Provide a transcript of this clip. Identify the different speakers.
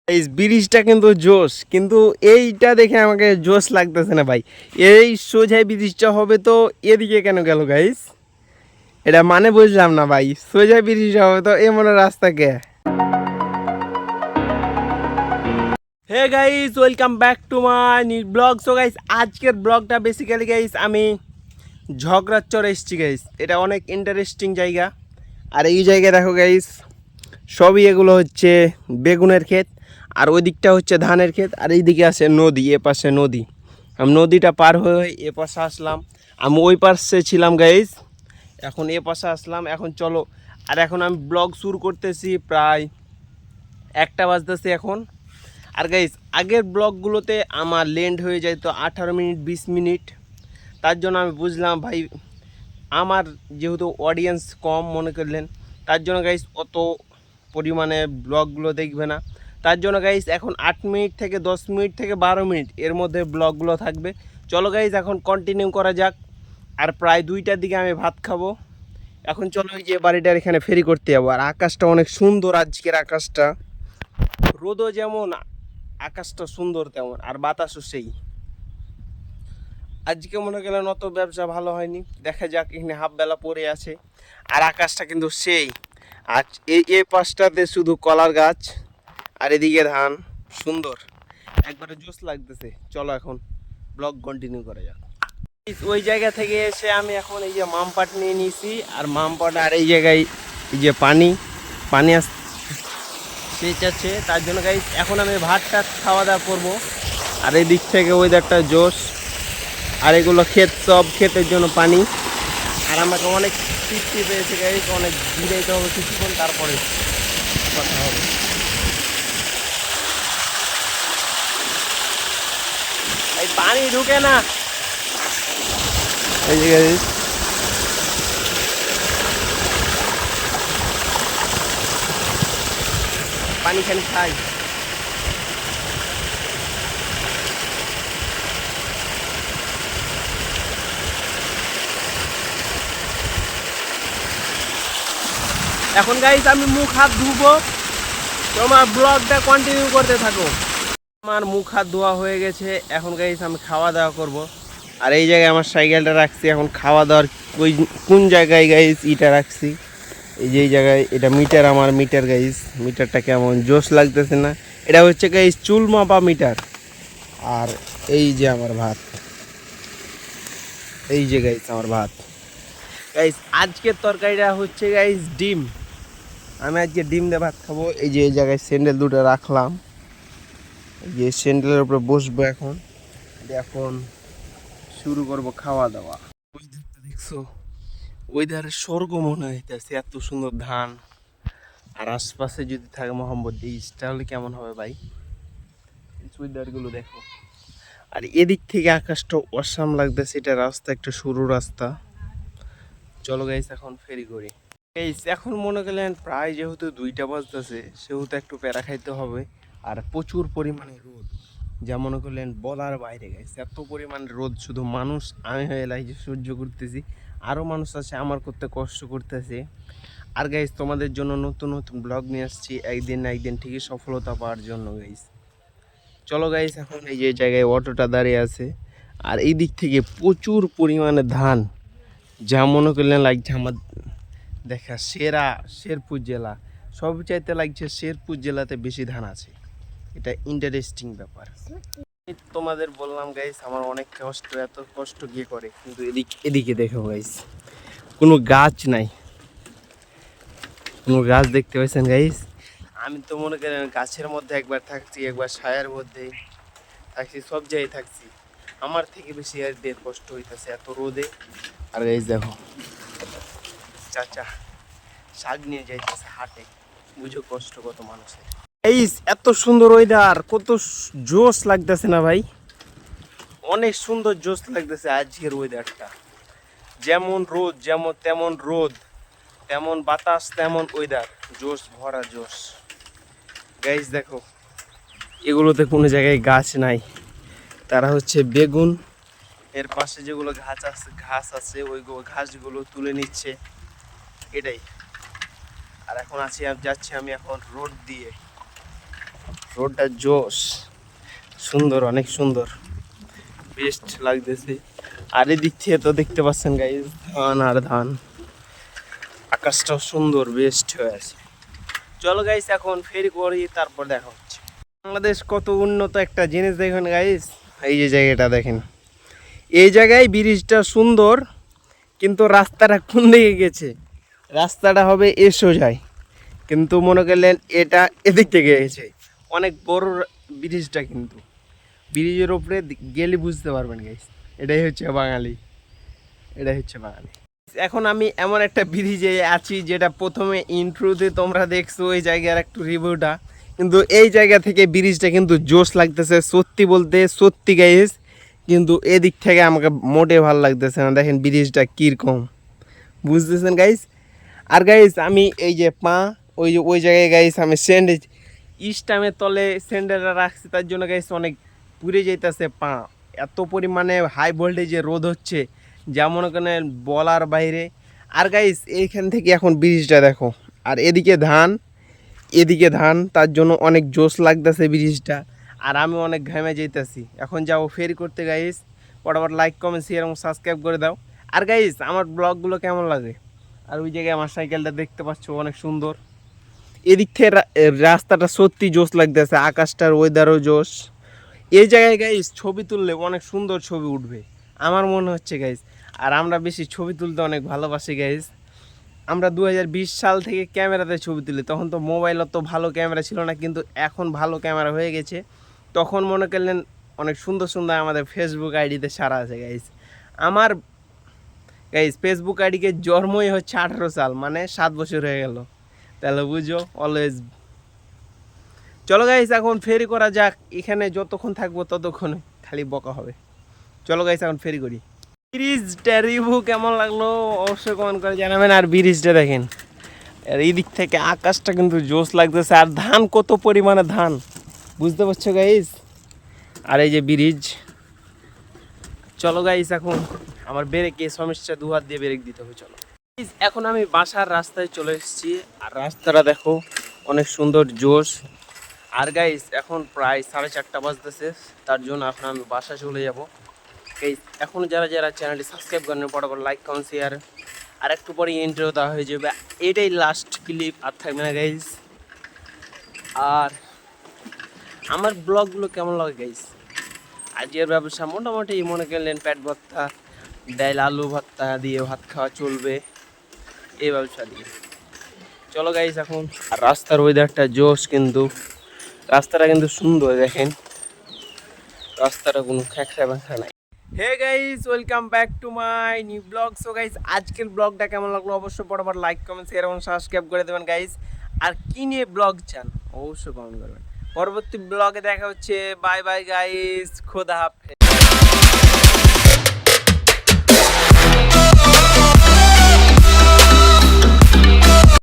Speaker 1: এই ব্রিজটা কিন্তু জোশ, কিন্তু এইটা দেখে আমাকে জোশ লাগতেছে না ভাই। এই সোজাই ব্রিজটা হবে তো এদিকে কেন গেল গাইস? এটা মানে বুঝলাম না ভাই, সোজাই ব্রিজটা হবে তো এমন রাস্তা কে? Hey guys, welcome back to my new blog. So guys, আজকের ব্লগটা বেসিক্যালি গাইস আমি ঝগড়াচর এসেছি গাইস। এটা অনেক ইন্টারেস্টিং জায়গা। আর এই জায়গায় দেখো গাইস, সবই এগুলো হচ্ছে বেগুনের ক্ষেত, আর ওই দিকটা হচ্ছে ধানের ক্ষেত, আর এই দিকে আছে নদী, এ পাশে নদী। আমি নদীটা পার হয়ে এ পাশে আসলাম। আমি ওই পাশে ছিলাম গাইস, এখন এ পাশে আসলাম। এখন চলো, আর এখন আমি ব্লগ শুরু করতেছি, প্রায় 1টা বাজতেছে এখন। আর গাইস, আগের ব্লগগুলোতে আমার লেন্ড হয়ে যায় তো 18 মিনিট 20 মিনিট। তার জন্য আমি বুঝলাম ভাই, আমার যেহেতু অডিয়েন্স কম মনে করলেন, তার জন্য গাইস অত পরিমাণে ব্লগগুলো দেখবে না। তার জন্য গাইস এখন 8 মিনিট থেকে 10 মিনিট থেকে 12 মিনিট এর মধ্যে ব্লগগুলো থাকবে। চলো গাইস, এখন কন্টিনিউ করা যাক। আর প্রায় 2টার দিকে আমি ভাত খাবো। এখন চলো, ওই যে বাড়িটার এখানে ফেরি করতে যাবো। আর আকাশটা অনেক সুন্দর আজকের আকাশটা, রোদও যেমন, আকাশটা সুন্দর তেমন, আর বাতাসও সেই। আজকে মনে গেলেন অত ব্যবসা ভালো হয়নি, দেখা যাক। এখানে হাফ বেলা পড়ে আছে, আর আকাশটা কিন্তু সেই। আর এই পাশটাতে শুধু কলার গাছ, আর এদিকে ধান। সুন্দর, একবারে জোস লাগতেছে। চলো এখন ব্লগ কন্টিনিউ করা যাক। ওই জায়গা থেকে এসে আমি এখন এই যে মামপাট নিয়ে নিয়েছি, আর মামপাট, আর এই জায়গায় এই যে পানি পানি সেচ আছে। তার জন্য গাইস এখন আমি ভাতটা খাওয়া দাওয়া করবো। আর এই দিক থেকে ওয়েদারটা জোশ, আর এগুলো ক্ষেত, সব ক্ষেতের জন্য পানি। আর আমাকে অনেক তৃপ্তি পেয়েছে গাইস, অনেক জিরাইতে হবে কিছুক্ষণ, তারপরে কথা হবে। এই পানি ঢুকে না, এই যে গাইস পানি খানি খাই। এখন গাইস আমি মুখ হাত ধুবো, তোমার ব্লগটা কন্টিনিউ করতে থাকো। আমার মুখ হাত ধোয়া হয়ে গেছে, এখন গাইস আমি খাওয়া দাওয়া করব। আর এই জায়গায় আমার সাইকেলটা রাখছি, এখন খাওয়া দাওয়ার কোন জায়গায় গাইস ইটা রাখছি, এই যে এই জায়গায়। এটা মিটার, আমার মিটার গাইস। মিটারটা কেমন জোশ লাগতেছে না? এটা হচ্ছে গাইস চুল মাপা মিটার। আর এই যে আমার ভাত, এই যে গাইস আমার ভাত। গাইস আজকের তরকারিটা হচ্ছে গাইস ডিম। আমি আজকে ডিম দিয়ে ভাত খাবো। এই যে এই জায়গায় স্যান্ডেল দুটো রাখলাম, এই যে স্যান্ডেলের উপরে বসবো এখন। এখন শুরু করব খাওয়া দাওয়া। ওয়েদারটা দেখছো? ওয়েদারের স্বর্গ মনে হইতেছে, এত সুন্দর ধান। আর আশপাশে যদি থাকে মোহাম্মদ ডিস, তাহলে কেমন হবে ভাই? ওয়েদারগুলো দেখো। আর এদিক থেকে আকাশটা অসাম লাগতেছে। এটা রাস্তা একটা সরু রাস্তা। চলো গাইস এখন ফেরি করি। গাইস এখন মনে করলেন প্রায় যেহেতু 2টা বাজতেছে, সেহেতু একটু প্যারা খাইতে হবে। আর প্রচুর পরিমাণে রোদ, যা মনে করলেন বলার বাইরে। গাইস এত পরিমাণে রোদ, শুধু মানুষ আমি হয়ে যে সহ্য করতেছি, আরও মানুষ আছে আমার করতে কষ্ট করতেছে। আর গাইস তোমাদের জন্য নতুন নতুন ব্লগ নিয়ে আসছি, একদিন না একদিন ঠিকই সফলতা পাওয়ার জন্য গাইস। চলো গাইস এখন এই যে জায়গায় অটোটা দাঁড়িয়ে আছে, আর এই দিক থেকে প্রচুর পরিমাণে ধান, যা মনে করলেন লাগছে আমার দেখা সেরা শেরপুর জেলা। সব চাইতে লাগছে শেরপুর জেলাতে বেশি ধান আছে। এটা ইন্টারেস্টিং ব্যাপার। তোমাদের বললাম গাইস আমার অনেক কষ্ট, এত কষ্ট গিয়ে করে, কিন্তু এদিকে দেখো গাইস, কোনো গাছ নাই, কোনো গাছ দেখতে পাচ্ছেন গাইস? আমি তো মনে করেন গাছের মধ্যে একবার থাকছি, একবার ছায়ার মধ্যে থাকছি, সব জায়গায় থাকছি। আমার থেকে বেশি আর দের কষ্ট হইতেছে এত রোদে। আর গাইস দেখো, চাচা শাক নিয়ে যাইতেছে হাটে, বুঝো কষ্ট কত মানুষের। এই এত সুন্দর ওয়েদার, কত জোশ লাগতেছে না ভাই? অনেক সুন্দর জোশ লাগতেছে আজকের ওয়েদারটা। যেমন রোদ, যেমন তেমন রোদ, তেমন বাতাস, তেমন ওয়েদার, জোশ ভরা জোশ। গাইস দেখো, এগুলোতে কোনো জায়গায় গাছ নাই, তারা হচ্ছে বেগুন। এর পাশে যেগুলো ঘাস আছে ওই ঘাসগুলো তুলে নিচ্ছে, এটাই। আর এখন যাচ্ছি আমি এখন রোড দিয়ে। রোডটা জোশ, সুন্দর, অনেক সুন্দর, বেস্ট লাগতেছে। আর এদিক থেকে তো দেখতে পাচ্ছেন গাইজ ধান আর ধান, আকাশটাও সুন্দর বেস্ট হয়ে আছে। চলো গাইজ এখন ফেরি করি, তারপর দেখা হচ্ছে। বাংলাদেশ কত উন্নত একটা জিনিস দেখেন গাইজ, এই যে জায়গাটা দেখেন, এই জায়গায় ব্রিজটা সুন্দর, কিন্তু রাস্তাটা কোন দিকে গেছে? রাস্তাটা হবে এসো যায়, কিন্তু মনে করলেন এটা এদিক থেকে গেছে। অনেক বড় ব্রিজটা, কিন্তু ব্রিজের ওপরে গেলে বুঝতে পারবেন গাইস, এটাই হচ্ছে বাঙালি, এটাই হচ্ছে বাঙালি। এখন আমি এমন একটা ব্রিজে আছি যেটা প্রথমে ইন্ট্রোতে তোমরা দেখছো এই জায়গার একটু রিভিউটা, কিন্তু এই জায়গা থেকে ব্রিজটা কিন্তু জোশ লাগতেছে সত্যি বলতে, সত্যি গাইস। কিন্তু এদিক থেকে আমাকে মোটে ভালো লাগতেছে না, দেখেন ব্রিজটা কীরকম, বুঝতেছেন গাইস। আর গাইস আমি এই যে পা ওই জায়গায় গাইস আমি স্যান্ডেল স্টামের তলে স্যান্ডেলটা রাখছি, তার জন্য গাইস অনেক পুড়ে যাইতেছে পা, এত পরিমাণে হাই ভোল্টেজে রোদ হচ্ছে যা মনে করেন বলার বাইরে। আর গাইস এইখান থেকে এখন ব্রিজটা দেখো, আর এদিকে ধান, এদিকে ধান, তার জন্য অনেক জোশ লাগতেছে ব্রিজটা। আর আমি অনেক ঘামে যাইতেছি, এখন যাবো ফেরি করতে গাইস। ফটাফট লাইক কমেন্ট শেয়ার এবং সাবস্ক্রাইব করে দাও। আর গাইস আমার ব্লগগুলো কেমন লাগে? আর ওই জায়গায় আমার সাইকেলটা দেখতে পাচ্ছ অনেক সুন্দর, এদিক থেকে রাস্তাটা সত্যি জোশ লাগতেছে, আকাশটার ওয়েদারও জোশ। এই জায়গায় গাইস ছবি তুললে অনেক সুন্দর ছবি উঠবে আমার মনে হচ্ছে গাইস। আর আমরা বেশি ছবি তুলতে অনেক ভালোবাসি গাইস। আমরা 2020 সাল থেকে ক্যামেরাতে ছবি তুলি, তখন তো মোবাইল অত ভালো ক্যামেরা ছিল না, কিন্তু এখন ভালো ক্যামেরা হয়ে গেছে। তখন মনে করলেন অনেক সুন্দর সুন্দর আমাদের ফেসবুক আইডিতে সারা আছে গাইস। আমার গাইস ফেসবুক আইডিকে জন্মই হচ্ছে 18 সাল, মানে 7 বছর হয়ে গেল, তাহলে বুঝো অলওয়েজ। চলো গাইস এখন ফেরি করা যাক, এখানে যতক্ষণ থাকবো ততক্ষণ খালি বকা হবে। চলো গাইস এখন ফেরি করি। ব্রিজটা রিভিউ কেমন লাগলো অবশ্যই কমেন্ট করে জানাবেন। আর ব্রিজটা দেখেন, আর এই দিক থেকে আকাশটা কিন্তু জোশ লাগতেছে, আর ধান কত পরিমাণে ধান, বুঝতে পারছো গাইস। আর এই যে ব্রিজ, চলো গাইস এখন আমার ব্রেকে সমস্যা, 2 হাত দিয়ে ব্রেক দিতে হবে। চলো এখন আমি বাসার রাস্তায় চলে এসেছি, আর রাস্তাটা দেখো অনেক সুন্দর জোশ। আর গাইস এখন প্রায় 4:30 বাজতেছে, তার জন্য এখন আমি বাসা চলে যাব গাইস। এখন যারা যারা চ্যানেলটি সাবস্ক্রাইব করেন ফটাফট লাইক কমেন্ট শেয়ার, আর একটু পরে ইন্ট্রো দেওয়া হয়ে যাবে, এটাই লাস্ট ক্লিপ, আর থাকবে না গাইস। আর আমার ব্লগগুলো কেমন লাগে গাইস? আজকের ব্যবসা মোটামুটি মনে করলেন পেট ভর্তা, ডাল আলু ভর্তা দিয়ে ভাত খাওয়া চলবে এই ব্যবসা দিয়ে। চলো গাইস এখন, আর রাস্তার ওয়েদারটা জোশ, কিন্তু রাস্তাটা কিন্তু সুন্দর, দেখেন রাস্তাটা কোনো খ্যাঁকড়া ব্যাঁকড়া নাই। Hey guys welcome back to my new blog. So guys আজকের ব্লগটা কেমন লাগলো অবশ্যই ফটাফট লাইক কমেন্ট শেয়ার এবং সাবস্ক্রাইব করে দেবেন গাইস। আর কি নিয়ে ব্লগ চান অবশ্যই কমেন্ট করবেন। পরবর্তী ব্লগে দেখা হচ্ছে, বাই বাই গাইস, খোদা হাফেজ।